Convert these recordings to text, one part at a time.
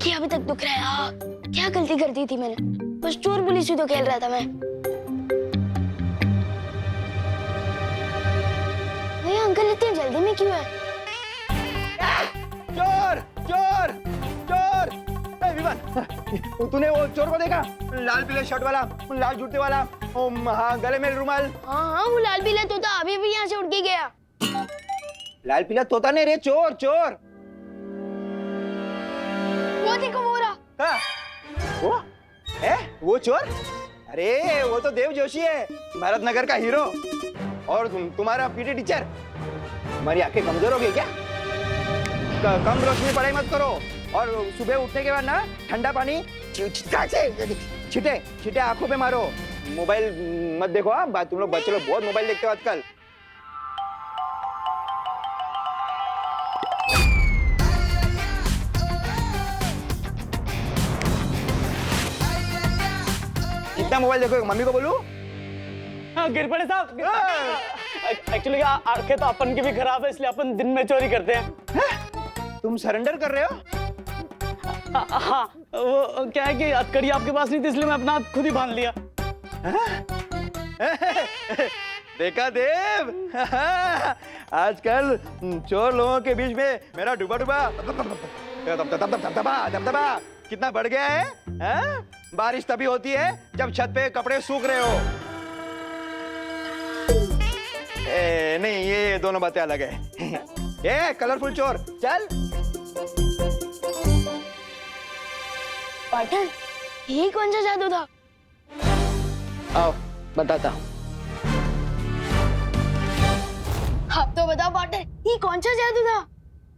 ही अभी तक दुख रहा है यार। क्या गलती कर दी थी मैंने? बस चोर पुलिस ही तो खेल रहा था मैं। ये अंकल इतनी जल्दी में क्यों है? चोर चोर चोर! विमान, तूने वो चोर को देखा? लाल पीले शर्ट वाला, लाल जूते वाला, हाँ गले में रुमाल। हाँ वो लाल पीला तोता अभी भी यहाँ से उड़ के गया। लाल पीला तोता नहीं रे, चोर चोर। वो देखो वो रहा। हाँ, वो है वो चोर? अरे वो तो देव जोशी है, भरतनगर का हीरो। और तुम्हारा पीटी टीचर। तुम्हारी आंखें कमजोर हो गई क्या? कम रोशनी पढ़ाई मत करो, और सुबह उठने के बाद ना ठंडा पानी छिटे छिटे आंखों पे मारो। मोबाइल मत देखो। हाँ, तुम लोग बच्चे लोग बहुत मोबाइल देखते हो आजकल। कितना मोबाइल देखो? मम्मी को बोलूं? हाँ गिर पड़े साहब। एक्चुअली आंखें तो अपन की भी खराब है, इसलिए अपन दिन में चोरी करते हैं। तुम सरेंडर कर रहे हो? हाँ वो क्या है कि हथकड़ी आपके पास नहीं थी, इसलिए मैं अपना हाथ खुद ही बांध लिया। देखा देव, आजकल चोर लोगों के बीच में मेरा डुबा डुबा दबदबा कितना बढ़ गया है? बारिश तभी होती है जब छत पे कपड़े सूख रहे हो। नहीं, ये दोनों बातें अलग है। ये कलरफुल चोर, चल। पार्टनर, ये कौन सा जादू था? आओ बताता हूँ। आप तो बताओ पार्टनर, ये कौन सा जादू था?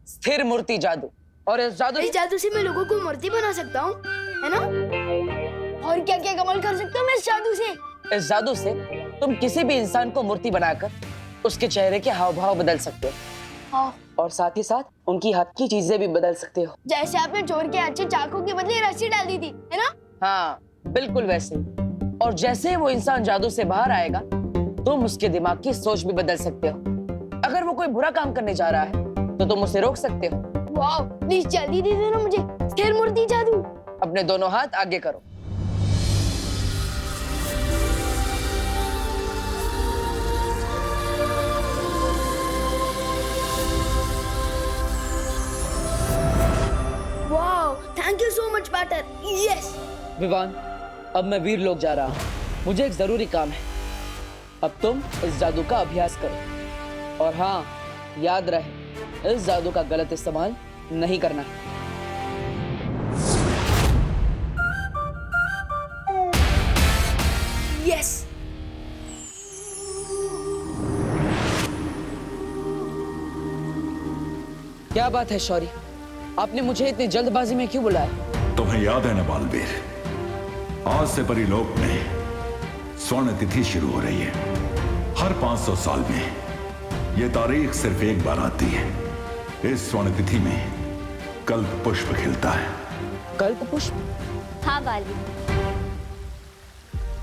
स्थिर मूर्ति जादू। और इस जादू से मैं लोगों को मूर्ति बना सकता हूँ, है ना? और क्या क्या कमाल कर सकता हूँ मैं इस जादू से? इस जादू से तुम किसी भी इंसान को मूर्ति बनाकर उसके चेहरे के हाव भाव बदल सकते हो, और साथ ही साथ उनकी हाथ की चीजें भी बदल सकते हो। जैसे आपने चोर के अच्छे चाकू के बदले रस्सी डाल दी थी, है ना? हाँ बिल्कुल वैसे। और जैसे वो इंसान जादू से बाहर आएगा, तुम उसके दिमाग की सोच भी बदल सकते हो। अगर वो कोई बुरा काम करने जा रहा है तो तुम उसे रोक सकते हो। वाह, प्लीज जल्दी दे देना मुझे स्थिर मूर्ति जादू। अपने दोनों हाथ आगे करो। वाह, thank you so much partner. Yes. Vivaan, अब मैं वीर लोग जा रहा हूँ, मुझे एक जरूरी काम है। अब तुम इस जादू का अभ्यास करो, और हाँ याद रहे, इस जादू का गलत इस्तेमाल नहीं करना। यस। क्या बात है शौर्य, आपने मुझे इतनी जल्दबाजी में क्यों बुलाया? तुम्हें याद है ना बालवीर, आज से परीलोक में स्वर्ण तिथि शुरू हो रही है। हर 500 साल में यह तारीख सिर्फ एक बार आती है। इस स्वर्ण तिथि में कल्प पुष्प खिलता है। कल्प पुष्प? हाँ बाली,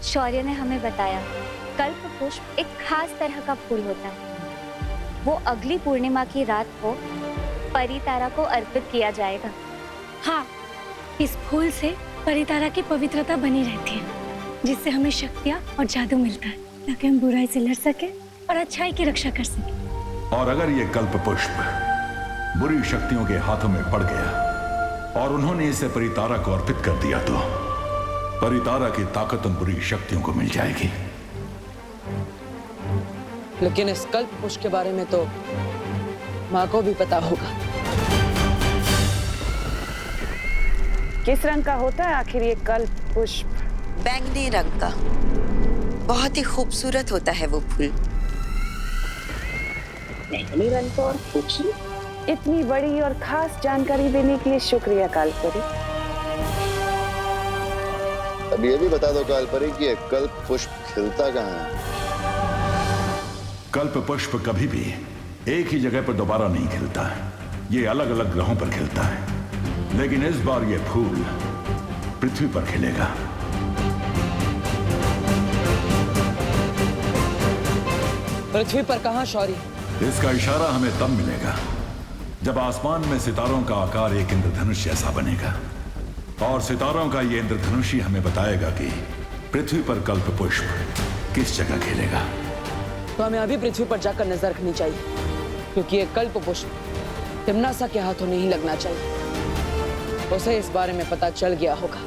शौर्य ने हमें बताया कल्प पुष्प एक खास तरह का फूल होता है। वो अगली पूर्णिमा की रात को परितारा को अर्पित किया जाएगा। हाँ, इस फूल से परितारा की पवित्रता बनी रहती है, जिससे हमें शक्तियाँ और जादू मिलता है, ताकि हम बुराई से लड़ सके और अच्छाई की रक्षा कर सके। और अगर ये कल्प पुष्प बुरी शक्तियों के हाथों में पड़ गया और उन्होंने इसे परितारा को अर्पित कर दिया, तो परितारा की ताकत उन बुरी शक्तियों को मिल जाएगी। लेकिन इस कल्प पुष्प के बारे में तो माँ को भी पता होगा। किस रंग का होता है आखिर ये कल्प पुष्प? बैंगनी रंग का। बहुत ही खूबसूरत होता है वो फूल। बैंगनी रंग का और खूबसूरत? इतनी बड़ी और खास जानकारी देने के लिए शुक्रिया कालपरी। अब ये भी बता दो कालपरी कि ये कल्प पुष्प खिलता कहाँ है? कल्प पुष्प कभी भी एक ही जगह पर दोबारा नहीं खिलता है। ये अलग अलग ग्रहों पर खिलता है, लेकिन इस बार ये फूल पृथ्वी पर खिलेगा। पृथ्वी पर कहाँ शौर्य? इसका इशारा हमें तब मिलेगा जब आसमान में सितारों का आकार एक इंद्रधनुष जैसा बनेगा। और सितारों का ये इंद्रधनुषी हमें बताएगा कि पृथ्वी पर कल्प पुष्प किस जगह खेलेगा। तो हमें अभी पृथ्वी पर जाकर नजर रखनी चाहिए, क्योंकि ये कल्प पुष्प तिम्नासा के हाथों नहीं लगना चाहिए। उसे इस बारे में पता चल गया होगा।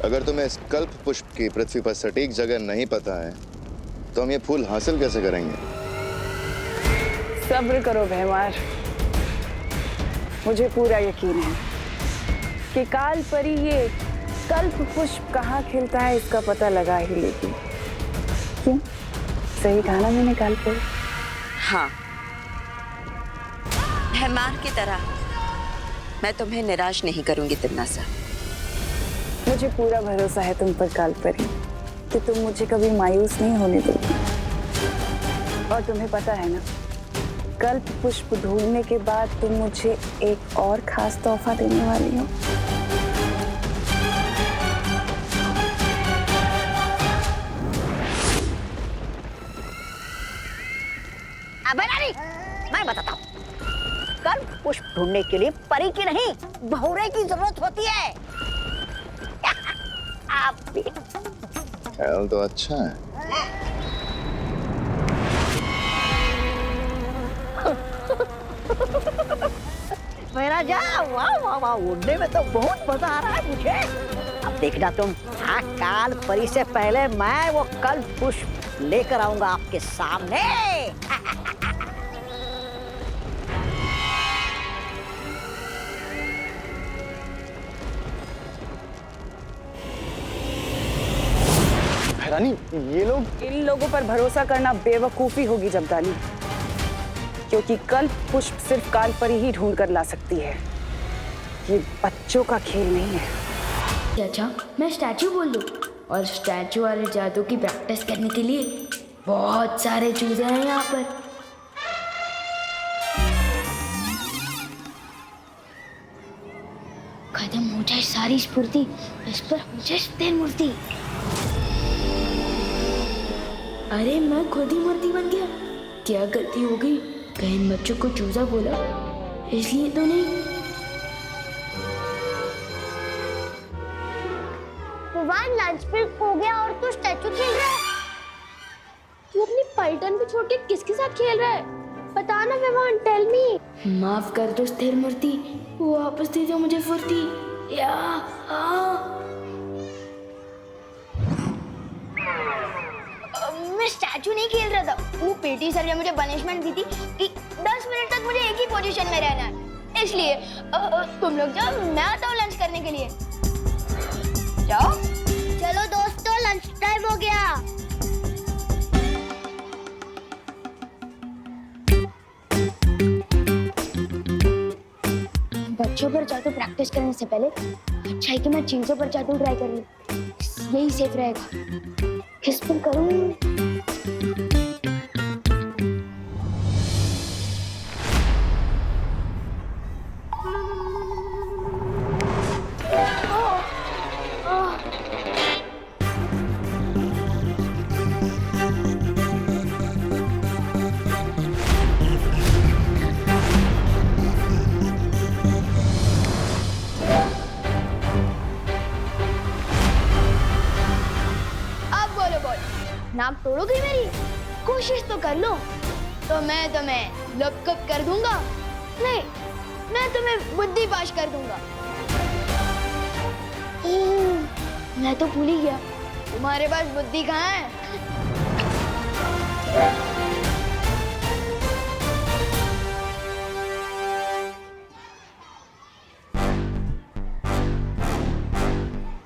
अगर तुम्हें इस कल्प पुष्प की पृथ्वी पर सटीक जगह नहीं पता है तो हम ये फूल हासिल कैसे करेंगे? सब्र करो भैमार, मुझे पूरा यकीन है कि काल परी ये कल्प पुष्प कहाँ खिलता है इसका पता लगा ही लेगी। क्यों, सही कहा ना मैंने काल परी? हाँ, भैमार की तरह मैं तुम्हें निराश नहीं करूंगी तिम्नासा। मुझे पूरा भरोसा है तुम पर काल परी कि तुम मुझे कभी मायूस नहीं होने दोगी। और तुम्हें पता है ना, कल्प पुष्प ढूंढने के बाद तुम मुझे एक और खास तोहफा देने वाली हो। बनानी, मैं बताता हूँ। कल्प पुष्प ढूंढने के लिए परी की नहीं, भौरे की जरूरत होती है। आप ख्याल तो अच्छा है। मेरा जा, वाह वाह वाह, उड़ने में तो बहुत मजा आ रहा है मुझे। अब देखना तुम, हाँ, काल परी से पहले मैं वो कल्प पुष्प लेकर आऊंगा आपके सामने। रानी, ये लोग, इन लोगों पर भरोसा करना बेवकूफी होगी जमदानी, क्योंकि कल्प पुष्प सिर्फ काल परी ही ढूंढ कर ला सकती है। ये बच्चों का खेल नहीं है। अच्छा, मैं स्टैचू बोल दूं, और स्टैचू वाले जादू की प्रैक्टिस करने के लिए बहुत सारे चूजे हैं यहाँ पर। खत्म हो जाए सारी स्फूर्ति, इस पर हो जाए स्थिर मूर्ति। अरे मैं खुद ही मूर्ति बन गया। क्या गलती हो गई? कहीं इन बच्चों को चूजा बोला, इसलिए तो नहीं। लंच ब्रेक हो गया और तू स्टैचू खेल रहा है? तू अपनी पलटन को छोड़ के किसके साथ खेल रहा है? बता ना विवान, टेल मी। माफ कर दो स्थिर मूर्ति, वापस दे दो मुझे फुर्ती। या मैं स्टैचू नहीं खेल रहा था। वो पीटी सर ने मुझे पनिशमेंट दी थी कि 10 मिनट तक मुझे एक ही पोजीशन में रहना है। इसलिए तुम लोग जाओ, मैं आता हूँ लंच करने के लिए। जाओ। चलो दोस्तों, लंच टाइम हो गया। बच्चों पर जादू प्रैक्टिस करने से पहले अच्छा है कि मैं चीजों पर जादू ट्राई कर लूं। यही सेफ रहेगा। किस पर करूं? नाक तोड़ोगी मेरी? कोशिश तो कर लो, तो मैं तुम्हें लपकप कर दूंगा। नहीं, मैं तुम्हें बुद्धि पाश कर दूंगा। मैं तो भूल ही गया, तुम्हारे पास बुद्धि कहाँ है?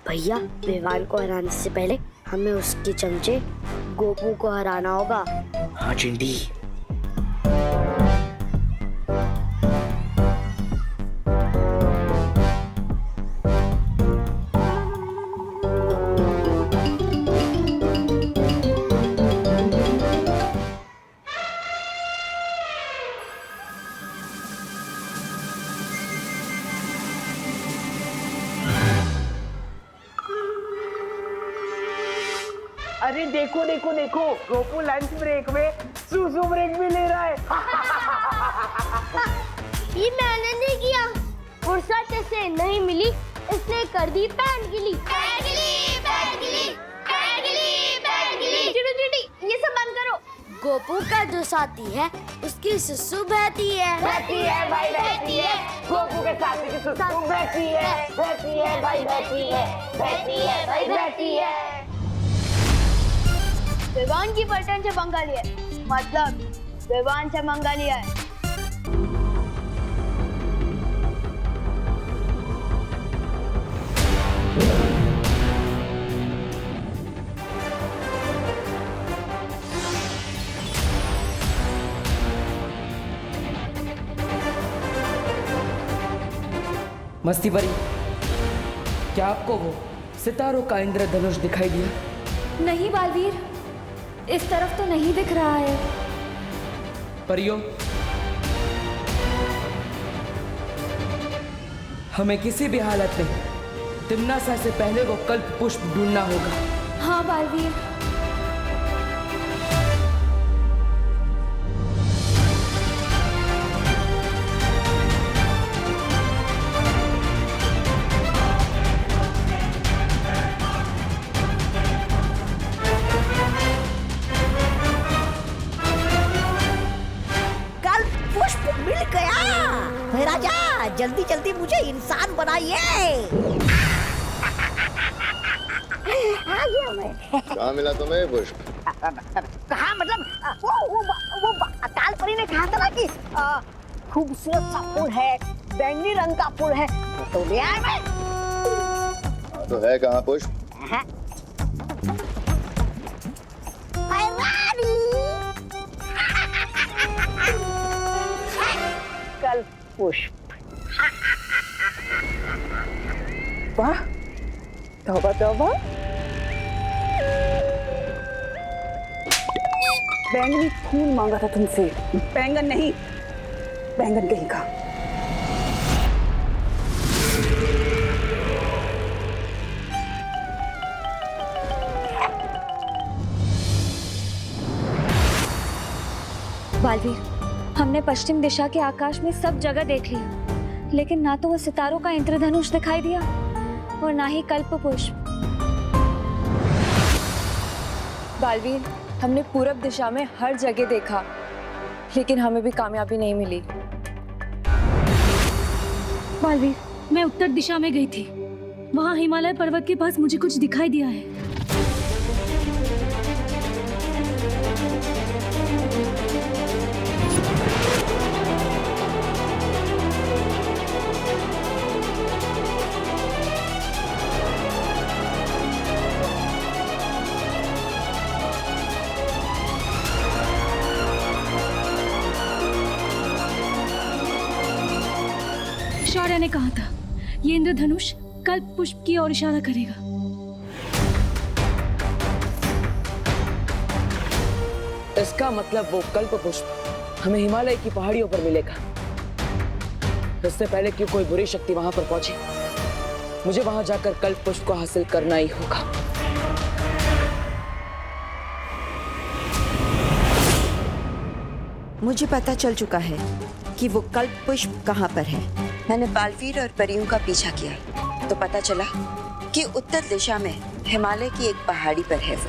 भैया, विवान को हराने से पहले हमें उसके चमचे गोपू को हराना होगा। हाँ चिंटी। अरे देखो देखो देखो, गोपू लंच ब्रेक में सुसु ब्रेक भी ले रहा है। ये मैंने नहीं किया, फुर्सत से नहीं मिली इसने कर दी पैंट गीली। पैंट गीली, पैंट गीली, पैंट गीली, पैंट गीली। चिड़ू चिड़ी, ये सब बंद करो। गोपू का जो साथी है उसकी सुसु बहती है। बहती है भाई, बहती है। गोपू के साथी की सुसु बहती है। बहती है भाई, बहती है। बहती है भाई, बहती है। विवान की पलटन से पंगा लिया, मतलब विवान से मंगा लिया है। मस्ती परी, क्या आपको वो सितारों का इंद्रधनुष दिखाई दिया? नहीं बालवीर, इस तरफ तो नहीं दिख रहा है। परियों, हमें किसी भी हालत में तिम्नासा से पहले वो कल्प पुष्प ढूंढना होगा। हाँ बालवीर। जल्दी जल्दी मुझे इंसान बनाइए। आ गया मैं। कहाँ मिला तुम्हें पुष्प? कहाँ मतलब वो अकाल परी ने कहा था ना कि खूबसूरत सा फूल है, बैंगनी रंग का फूल है, तो ले आया मैं। तो है कहाँ पुष्प? कल पुष्प। वाह, तौबा तौबा। बैंगनी फूल मांगा था तुमसे, बैंगन नहीं, बैंगन कहीं का। बालवीर, हमने पश्चिम दिशा के आकाश में सब जगह देख लिया, लेकिन ना तो वो सितारों का इंद्रधनुष दिखाई दिया और ना ही कल्प पुष्प। बालवीर, हमने पूरब दिशा में हर जगह देखा, लेकिन हमें भी कामयाबी नहीं मिली। बालवीर, मैं उत्तर दिशा में गई थी, वहाँ हिमालय पर्वत के पास मुझे कुछ दिखाई दिया है। शौर्य ने कहा था ये इंद्रधनुष कल्प पुष्प की ओर इशारा करेगा। इसका मतलब वो कल्प पुष्प हमें हिमालय की पहाड़ियों पर मिलेगा। इससे पहले कि कोई बुरी शक्ति वहां पर पहुंचे, मुझे वहां जाकर कल्प पुष्प को हासिल करना ही होगा। मुझे पता चल चुका है कि वो कल्प पुष्प कहाँ पर है। मैंने बालवीर और परियों का पीछा किया तो पता चला कि उत्तर दिशा में हिमालय की एक पहाड़ी पर है वो।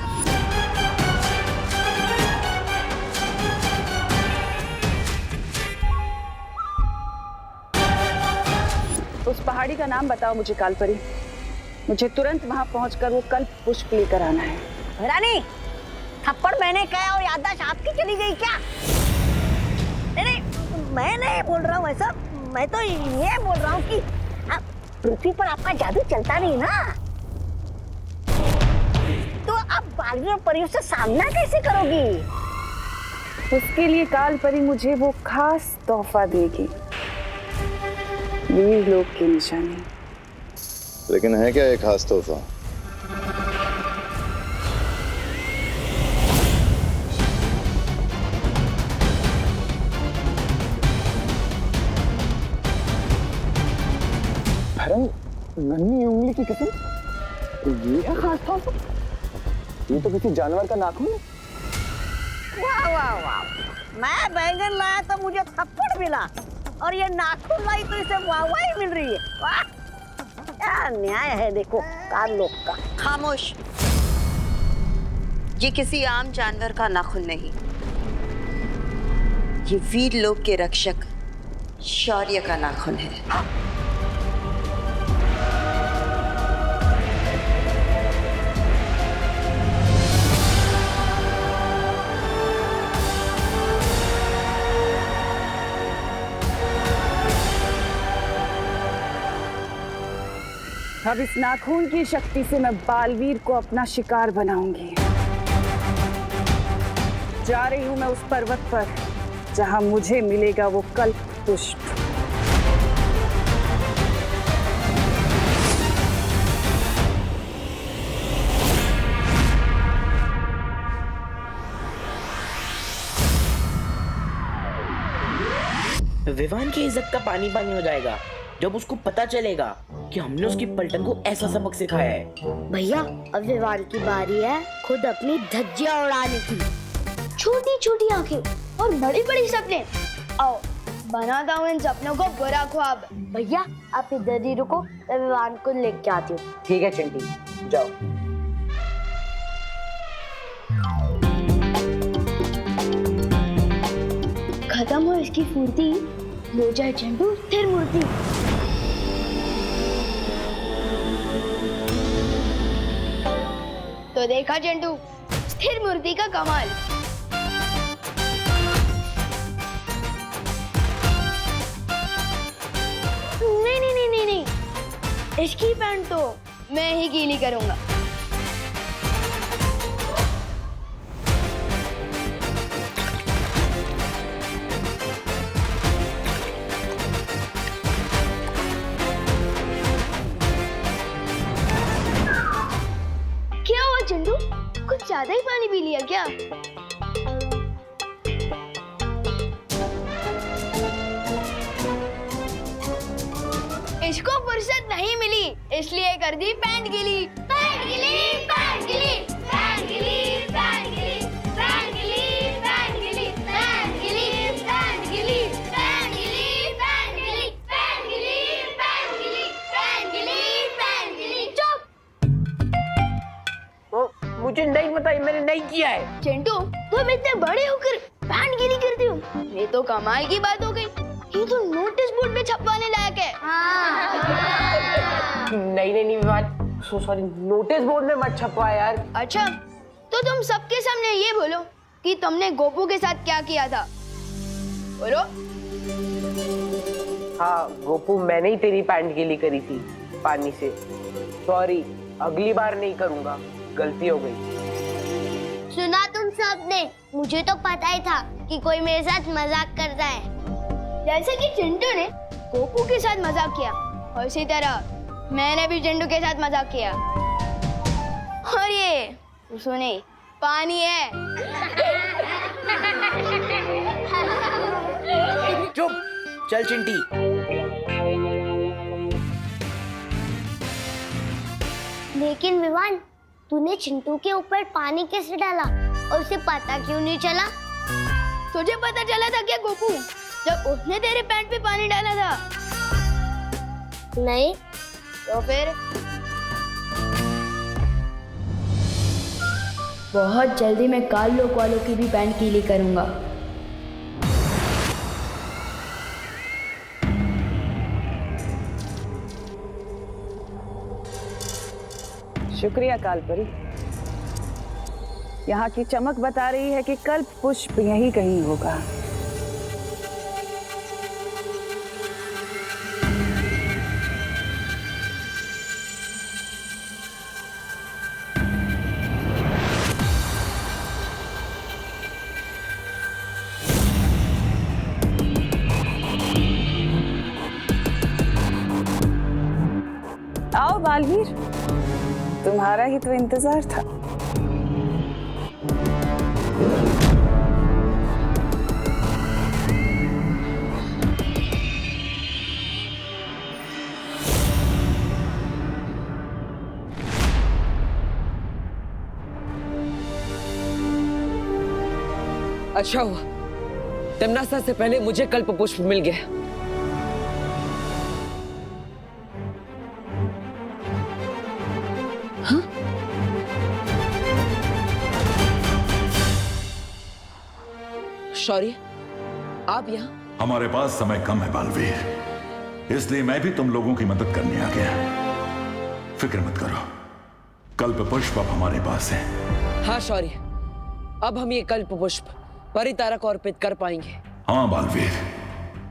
उस पहाड़ी का नाम बताओ मुझे कालपरी। मुझे तुरंत वहां पहुंचकर वो कल्प पुष्प लेकर आना है। रानी, थप्पड़ मैंने कहा और याददाश्त आपकी चली गई क्या? नहीं, मैं नहीं बोल रहा हूँ ऐसा। मैं तो ये बोल रहा हूँ कि पृथ्वी पर आपका जादू चलता नहीं ना, तो आप बालवीर और परियों से सामना कैसे करोगी? उसके लिए कालपरी मुझे वो खास तोहफा देगी, वीर लोक की निशानी। लेकिन है क्या एक खास तोहफा? नन्ही उंगली की कसम, ये क्या खास था? ये तो किसी जानवर का नाखून है। वाह वाह वाह, मैं बैंगन लाया तो मुझे थप्पड़ मिला और ये नाखून लाई तो इसे वाह वाह ही मिल रही है। वाह, क्या क्या न्याय है देखो काल लोग का। खामोश। ये किसी आम जानवर का नाखून नहीं, ये वीर लोक के रक्षक शौर्य का नाखून है। अब इस नाखून की शक्ति से मैं बालवीर को अपना शिकार बनाऊंगी। जा रही हूं मैं उस पर्वत पर जहां मुझे मिलेगा वो कल्प पुष्प। विवान की इज्जत का पानी पानी हो जाएगा जब उसको पता चलेगा कि हमने उसकी पलटन को ऐसा सबक सिखाया है। भैया अब विवान की बारी है खुद अपनी धज्जियां उड़ाने की। छोटी छोटी आंखें और बड़ी बड़ी सपने। आओ बनाता हूँ इन सपनों को बुरा ख्वाब। भैया आप इधर ही रुको, मैं विवान को लेके आती हूँ। ठीक है चिंटी, जाओ। खत्म हो इसकी फुर्ती, हो जाए चंडू स्थिर मूर्ति। तो देखा चंडू स्थिर मूर्ति का कमाल। नहीं नहीं नहीं नहीं नहीं, इसकी पैंट तो मैं ही गीली करूंगा। क्या हुआ चंदू, कुछ ज्यादा ही पानी पी लिया क्या? इसको फुर्सत नहीं मिली इसलिए कर दी पैंट गीली। पैंट गीली, पैंट गीली, पैंट गीली, पैंट गीली, पैंट गीली, पैंट गीली, पैंट गीली, पैंट गीली, पैंट गीली, पैंट गीली, पैंट गीली, पैंट गीली, पैंट गीली, पैंट गीली। चुप। मुझे नहीं पता, मैंने नहीं किया है। चिंटू तुम इतने बड़े होकर पैंट गीली करते हो, ये तो कमाल की बात हो गई। ये तो नोटिस बोर्ड पे छपवाने लायक है। नहीं नहीं नहीं विवान, सॉरी, नोटिस बोर्ड में मत छपवा यार। अच्छा तो तुम सबके सामने ये बोलो कि तुमने गोपू के साथ क्या किया था। बोलो। हाँ गोपू, मैंने ही तेरी पैंट गीली करी थी पानी से। सॉरी, अगली बार नहीं करूंगा, गलती हो गई। सुना तुम सबने, मुझे तो पता ही था कि कोई मेरे साथ मजाक करता है। जैसे कि चिंटू ने गोपू के साथ मजाक किया, और इसी तरह मैंने भी चिंटू के साथ मजाक किया। और ये सुने पानी है। चुप, चल चिंटी। लेकिन विवान, तूने चिंटू के ऊपर पानी कैसे डाला और उसे पता क्यों नहीं चला? तुझे पता चला था क्या गोपू, जब उसने तेरे पैंट पे पानी डाला था? नहीं। तो फिर? बहुत जल्दी मैं काल लोक वालों की भी पैंट गीली करूंगा। शुक्रिया कालपरी। यहाँ की चमक बता रही है कि कल्प पुष्प यहीं कहीं होगा। आओ बालवीर, तुम्हारा ही तो इंतजार था। अच्छा हुआ तमन्ना से पहले मुझे कल्प पुष्प मिल गया। शौर्य, आप यहाँ? हमारे पास समय कम है बालवीर, इसलिए मैं भी तुम लोगों की मदद करने आ गया। फिक्र मत करो, कल्प पुष्प अब हमारे पास है। हाँ शौर्य, अब हम ये कल्प पुष्प परितारा को अर्पित कर पाएंगे। हाँ बालवीर,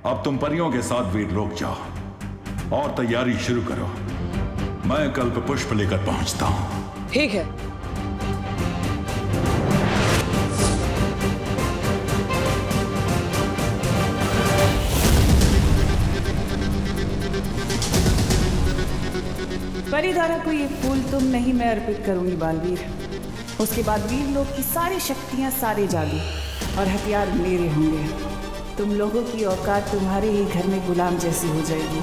अब तुम परियों के साथ वीरलोक जाओ और तैयारी शुरू करो। मैं कल्प पुष्प लेकर पहुंचता हूं। ठीक है। परिधारा को ये फूल तुम नहीं, मैं अर्पित करूंगी बालवीर। उसके बाद वीर लोग की सारी शक्तियां, सारे जादू और हथियार मेरे होंगे। तुम लोगों की औकात तुम्हारे ही घर में गुलाम जैसी हो जाएगी।